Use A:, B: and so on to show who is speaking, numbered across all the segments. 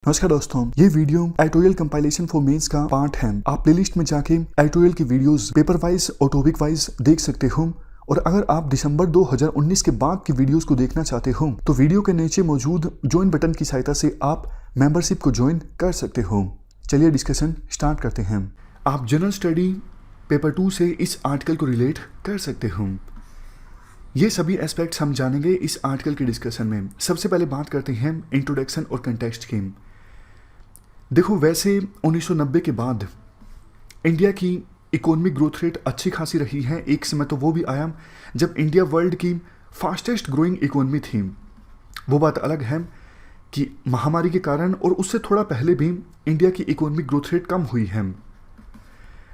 A: नमस्कार दोस्तों, ये video editorial compilation for mains का पार्ट है। आप प्लेलिस्ट में जाके एडिटोरियल की वीडियोस पेपर वाइज और टॉपिक वाइज देख सकते हो। और अगर आप दिसंबर 2019 के बाद की वीडियोस को देखना चाहते हो तो वीडियो के नीचे मौजूद ज्वाइन बटन की सहायता से आप मेंबरशिप को ज्वाइन कर सकते हो। चलिए डिस्कशन स्टार्ट करते हैं। आप जनरल स्टडी पेपर 2 से इस आर्टिकल को रिलेट कर सकते हो। ये सभी एस्पेक्ट्स हम जानेंगे इस आर्टिकल के डिस्कशन में। सबसे पहले बात करते हैं इंट्रोडक्शन और कंटेक्स्ट की। देखो, वैसे 1990 के बाद इंडिया की इकोनॉमिक ग्रोथ रेट अच्छी खासी रही है। एक समय तो वो भी आया जब इंडिया वर्ल्ड की फास्टेस्ट ग्रोइंग इकोनॉमी थी। वो बात अलग है कि महामारी के कारण और उससे थोड़ा पहले भी इंडिया की इकोनॉमिक ग्रोथ रेट कम हुई है।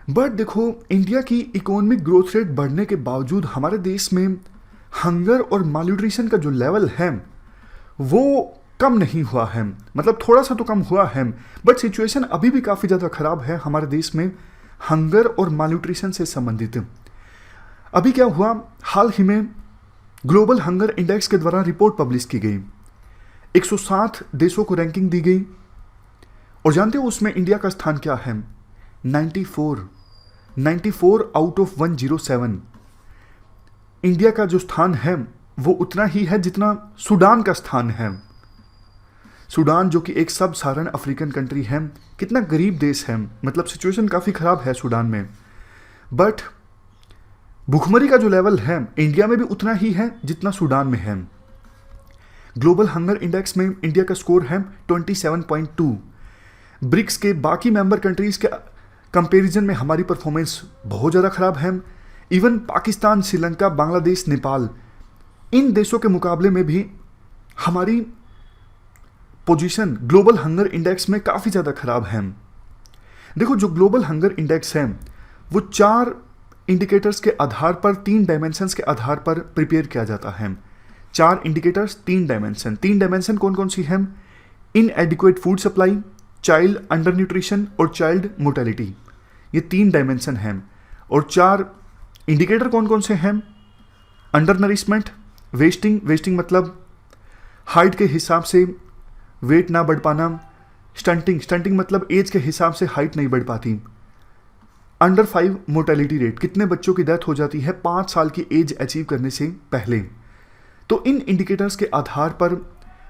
A: बट देखो, इंडिया की इकोनॉमिक ग्रोथ रेट बढ़ने के बावजूद हमारे देश में हंगर और मालन्यूट्रिशन का जो लेवल है वो कम नहीं हुआ है। मतलब थोड़ा सा तो कम हुआ है, बट सिचुएशन अभी भी काफ़ी ज़्यादा खराब है हमारे देश में हंगर और मालन्यूट्रिशन से संबंधित। अभी क्या हुआ, हाल ही में ग्लोबल हंगर इंडेक्स के द्वारा रिपोर्ट पब्लिश की गई। 107 देशों को रैंकिंग दी गई और जानते हो उसमें इंडिया का स्थान क्या है? 94 आउट ऑफ 107। इंडिया का जो स्थान है वो उतना ही है जितना सूडान का स्थान है। सूडान जो कि एक सब साहारन अफ्रीकन कंट्री है, कितना गरीब देश है। मतलब सिचुएशन काफ़ी ख़राब है सूडान में। बट भुखमरी का जो लेवल है इंडिया में भी उतना ही है जितना सूडान में है। ग्लोबल हंगर इंडेक्स में इंडिया का स्कोर है 27.2। ब्रिक्स के बाकी मेंबर कंट्रीज़ के कंपैरिजन में हमारी परफॉर्मेंस बहुत ज़्यादा ख़राब है। इवन पाकिस्तान, श्रीलंका, बांग्लादेश, नेपाल, इन देशों के मुकाबले में भी हमारी पोजीशन ग्लोबल हंगर इंडेक्स में काफ़ी ज़्यादा ख़राब है। देखो, जो ग्लोबल हंगर इंडेक्स है वो 4 इंडिकेटर्स के आधार पर, 3 डायमेंशंस के आधार पर प्रिपेयर किया जाता है। 4 इंडिकेटर्स, 3 डायमेंशन। 3 डायमेंशन कौन कौन सी हैं? इनएडिक्वेट food supply, child under nutrition और चाइल्ड मोर्टेलिटी। ये 3 डायमेंशन हैं। और 4 इंडिकेटर कौन कौन से हैं? अंडर नरिशमेंट, वेस्टिंग मतलब हाइट के हिसाब से वेट ना बढ़ पाना, स्टंटिंग मतलब एज के हिसाब से हाइट नहीं बढ़ पाती, अंडर 5 मोर्टेलिटी रेट, कितने बच्चों की डेथ हो जाती है 5 साल की एज अचीव करने से पहले। तो इन इंडिकेटर्स के आधार पर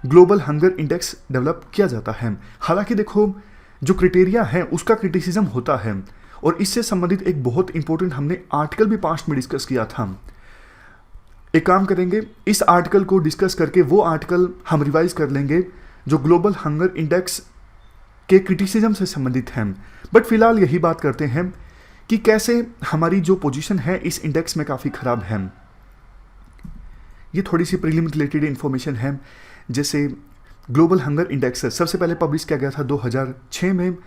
A: ग्लोबल हंगर इंडेक्स डेवलप किया जाता है। हालांकि देखो, जो क्राइटेरिया है उसका क्रिटिसिज्म होता है और इससे संबंधित एक बहुत इंपॉर्टेंट हमने आर्टिकल भी पास्ट में डिस्कस किया था। एक काम करेंगे, इस आर्टिकल को डिस्कस करके वो आर्टिकल हम रिवाइज कर लेंगे जो ग्लोबल हंगर इंडेक्स के क्रिटिसिज्म से संबंधित हैं। बट फिलहाल यही बात करते हैं कि कैसे हमारी जो पोजीशन है इस इंडेक्स में काफ़ी ख़राब है। ये थोड़ी सी प्रीलिम रिलेटेड इंफॉर्मेशन है। जैसे ग्लोबल हंगर इंडेक्स सबसे पहले पब्लिश किया गया था 2006 में।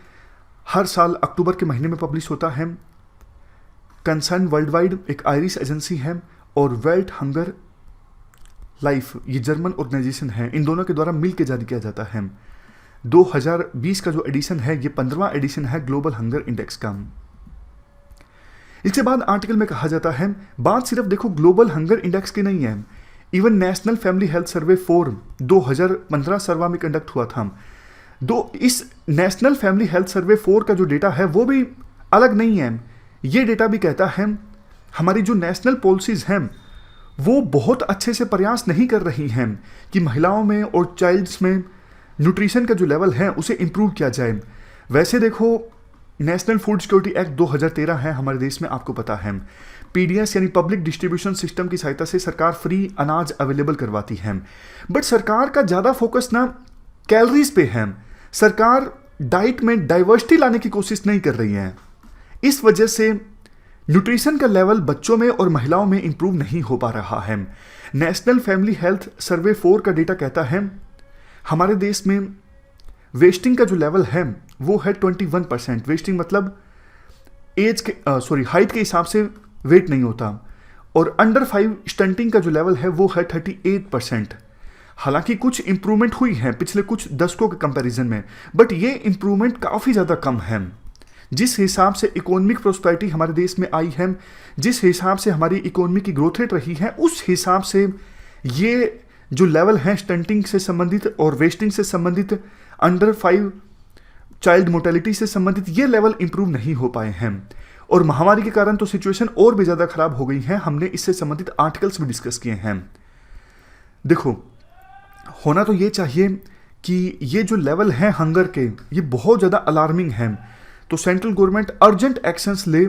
A: हर साल अक्टूबर के महीने में पब्लिश होता है। कंसर्न वर्ल्ड वाइड एक आयरिश एजेंसी है और वर्ल्ड हंगर लाइफ, ये जर्मन ऑर्गेनाइजेशन है। इन दोनों के द्वारा मिलकर जारी किया जाता है। 2020 का जो एडिशन है ये 15वां एडिशन है ग्लोबल हंगर इंडेक्स का। इसके बाद आर्टिकल में कहा जाता है, बात सिर्फ देखो ग्लोबल हंगर इंडेक्स की नहीं है, even national family health survey 4 2015 सर्वा में कंडक्ट हुआ था। इस नेशनल फैमिली हेल्थ सर्वे 4 का जो डेटा है वो भी अलग नहीं है। ये डेटा भी कहता है हमारी जो नेशनल पॉलिसीज हैं वो बहुत अच्छे से प्रयास नहीं कर रही हैं कि महिलाओं में और चाइल्ड्स में न्यूट्रिशन का जो लेवल है उसे इम्प्रूव किया जाए। वैसे देखो, नेशनल फूड सिक्योरिटी एक्ट 2013 है हमारे देश में, आपको पता है। पीडीएस यानी पब्लिक डिस्ट्रीब्यूशन सिस्टम की सहायता से सरकार फ्री अनाज अवेलेबल करवाती है। बट सरकार का ज़्यादा फोकस ना कैलोरीज पे है। सरकार डाइट में डाइवर्सिटी लाने की कोशिश नहीं कर रही है। इस वजह से न्यूट्रिशन का लेवल बच्चों में और महिलाओं में इंप्रूव नहीं हो पा रहा है। नेशनल फैमिली हेल्थ सर्वे 4 का डेटा कहता है हमारे देश में वेस्टिंग का जो लेवल है वो है 21%। वेस्टिंग मतलब हाइट के हिसाब से वेट नहीं होता। और अंडर 5 स्टंटिंग का जो लेवल है वो है 38%। हालांकि कुछ इंप्रूवमेंट हुई है पिछले कुछ दशकों के कंपैरिजन में, बट ये इंप्रूवमेंट काफ़ी ज़्यादा कम है। जिस हिसाब से इकोनॉमिक प्रोस्पेरिटी हमारे देश में आई है, जिस हिसाब से हमारी इकोनॉमी की ग्रोथ रेट रही है, उस हिसाब से ये जो लेवल है स्टंटिंग से संबंधित और वेस्टिंग से संबंधित अंडर 5 चाइल्ड मोर्टेलिटी से संबंधित ये लेवल इंप्रूव नहीं हो पाए हैं, और महामारी के कारण तो सिचुएशन और भी ज़्यादा खराब हो गई है। हमने इससे संबंधित आर्टिकल्स भी डिस्कस किए हैं। देखो, होना तो ये चाहिए कि ये जो लेवल है हंगर के, ये बहुत ज़्यादा अलार्मिंग है, तो सेंट्रल गवर्नमेंट अर्जेंट एक्शंस ले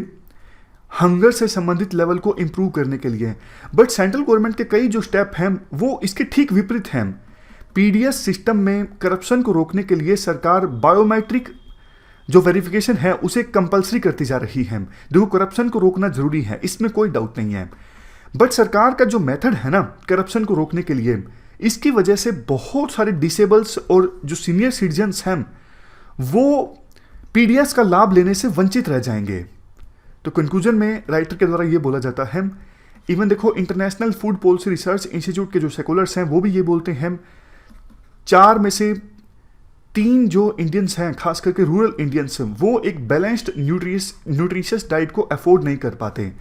A: हंगर से संबंधित लेवल को इंप्रूव करने के लिए। बट सेंट्रल गवर्नमेंट के कई जो स्टेप हैं वो इसके ठीक विपरीत हैं। पीडीएस सिस्टम में करप्शन को रोकने के लिए सरकार बायोमेट्रिक जो वेरिफिकेशन है उसे कंपलसरी करती जा रही है। देखो, करप्शन को रोकना जरूरी है, इसमें कोई डाउट नहीं है, बट सरकार का जो मेथड है ना करप्शन को रोकने के लिए, इसकी वजह से बहुत सारे डिसेबल्स और जो सीनियर सिटीजन्स हैं वो पीडीएस का लाभ लेने से वंचित रह जाएंगे। तो कंक्लूजन में राइटर के द्वारा ये बोला जाता है, इवन देखो international food policy research institute के जो सेकुलर्स हैं वो भी ये बोलते हैं, 4 में से 3 जो इंडियंस हैं, खास करके रूरल इंडियंस, वो एक बैलेंस्ड न्यूट्रिशियस डाइट को अफोर्ड नहीं कर पाते।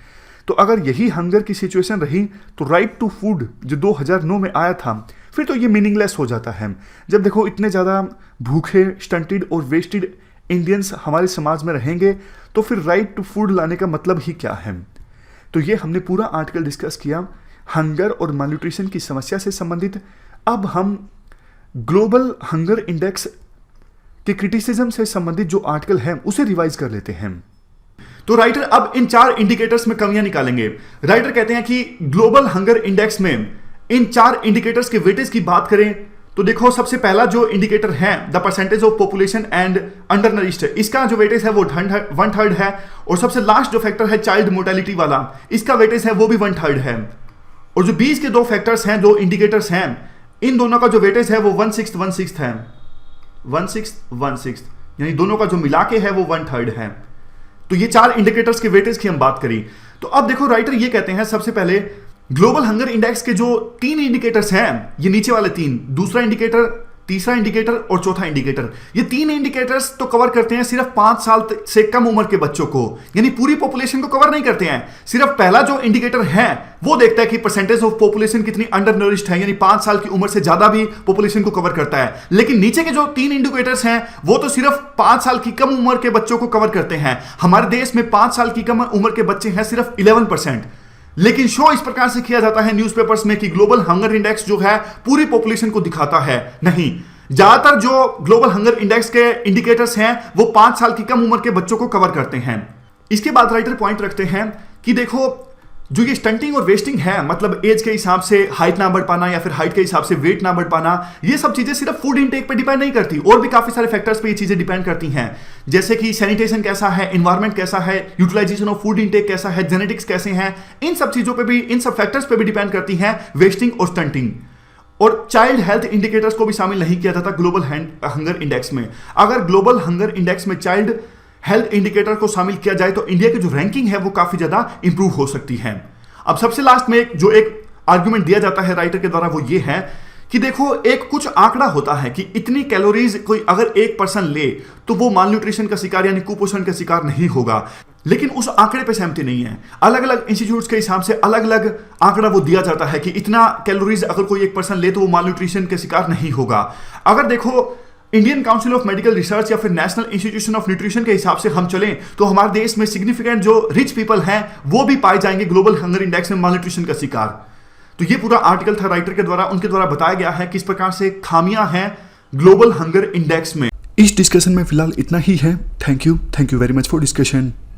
A: तो अगर यही हंगर की सिचुएशन रही तो राइट टू फूड जो 2009 में आया था, फिर तो ये मीनिंगलेस हो जाता है। जब देखो इतने ज़्यादा भूखे, स्टंटेड और वेस्टेड इंडियंस हमारे समाज में रहेंगे तो फिर राइट टू फूड लाने का मतलब ही क्या है। तो ये हमने पूरा आर्टिकल डिस्कस किया हंगर और malnutrition की समस्या से संबंधित। अब हम ग्लोबल हंगर इंडेक्स के क्रिटिसिज्म से संबंधित जो आर्टिकल है उसे रिवाइज कर लेते हैं। तो राइटर अब इन 4 इंडिकेटर्स में कमियां निकालेंगे। राइटर कहते हैं कि ग्लोबल हंगर इंडेक्स में इन 4 इंडिकेटर्स के वेटेज की बात करें तो देखो, सबसे पहला जो इंडिकेटर है the percentage of population and under nourished, इसका जो वेटेज है वो 1/3 है। और सबसे लास्ट जो फैक्टर है चाइल्ड मोर्टेलिटी वाला, इसका वेटेज है वो भी 1/3 है। और जो 20 के 2 फैक्टर्स हैं, 2 इंडिकेटर्स हैं, इन दोनों का जो वेटेज है वो 1/6 है। 1/6 यानी दोनों का जो मिला के है वो 1/3 है। तो ये 4 इंडिकेटर्स के वेटेज की हम बात करी। तो अब देखो राइटर ये कहते हैं, सबसे पहले ग्लोबल हंगर इंडेक्स के जो 3 इंडिकेटर्स हैं, ये नीचे वाले 3, दूसरा इंडिकेटर, तीसरा इंडिकेटर और चौथा इंडिकेटर, ये 3 इंडिकेटर्स तो कवर करते हैं सिर्फ 5 साल से कम उम्र के बच्चों को, यानी पूरी पॉपुलेशन को कवर नहीं करते हैं। सिर्फ पहला जो इंडिकेटर है वो देखता है कि परसेंटेज ऑफ पॉपुलेशन कितनी अंडर नरिश्ड है, यानी 5 साल की उम्र से ज्यादा भी पॉपुलेशन को कवर करता है। लेकिन नीचे के जो 3 इंडिकेटर्स हैं वो तो सिर्फ 5 साल की कम उम्र के बच्चों को कवर करते हैं। हमारे देश में 5 साल की कम उम्र के बच्चे हैं सिर्फ 11%। लेकिन शो इस प्रकार से किया जाता है न्यूज़पेपर्स में कि ग्लोबल हंगर इंडेक्स जो है पूरी पॉपुलेशन को दिखाता है। नहीं, ज्यादातर जो ग्लोबल हंगर इंडेक्स के इंडिकेटर्स हैं वो 5 साल की कम उम्र के बच्चों को कवर करते हैं। इसके बाद राइटर पॉइंट रखते हैं कि देखो, जो ये स्टंटिंग और वेस्टिंग है, मतलब एज के हिसाब से हाइट ना बढ़ पाना या फिर हाइट के हिसाब से वेट ना बढ़ पाना, ये सब चीजें सिर्फ फूड इनटेक पे डिपेंड नहीं करती, और भी काफी सारे फैक्टर्स पे ये चीजें डिपेंड करती हैं, जैसे कि सैनिटेशन कैसा है, एनवायरमेंट कैसा है, यूटिलाइजेशन ऑफ फूड इनटेक कैसा है, जेनेटिक्स कैसे हैं, इन सब चीजों पे भी, इन सब फैक्टर्स पे भी डिपेंड करती हैं वेस्टिंग और स्टंटिंग। और चाइल्ड हेल्थ इंडिकेटर्स को भी शामिल नहीं किया जाता ग्लोबल हंगर इंडेक्स में। अगर ग्लोबल हंगर इंडेक्स में चाइल्ड हेल्थ इंडिकेटर को शामिल किया जाए तो इंडिया की जो रैंकिंग है वो काफी ज्यादा इंप्रूव हो सकती है। अब सबसे लास्ट में एक आर्गुमेंट दिया जाता है राइटर के द्वारा, वो ये है कि देखो, एक कुछ आंकड़ा होता है कि इतनी कैलोरीज कोई अगर एक पर्सन ले तो वो माल न्यूट्रिशन का शिकार यानी कुपोषण का शिकार नहीं होगा। लेकिन उस आंकड़े पे सहमति नहीं है। अलग अलग इंस्टीट्यूट्स के हिसाब से अलग अलग आंकड़ा वो दिया जाता है कि इतना कैलोरीज अगर कोई एक पर्सन ले तो वो माल न्यूट्रिशन के शिकार नहीं होगा। अगर देखो Indian council of medical research या फिर नेशनल इंस्टीट्यूशन ऑफ न्यूट्रिशन के हिसाब से हम चलें तो हमारे देश में सिग्निफिकेंट जो रिच पीपल हैं वो भी पाए जाएंगे ग्लोबल हंगर इंडेक्स में माल न्यूट्रिशन का शिकार। तो ये पूरा आर्टिकल था राइटर के द्वारा, उनके द्वारा बताया गया है किस प्रकार से खामियां हैं ग्लोबल हंगर इंडेक्स में।
B: इस डिस्कशन में फिलहाल इतना ही है। Thank you very much for discussion.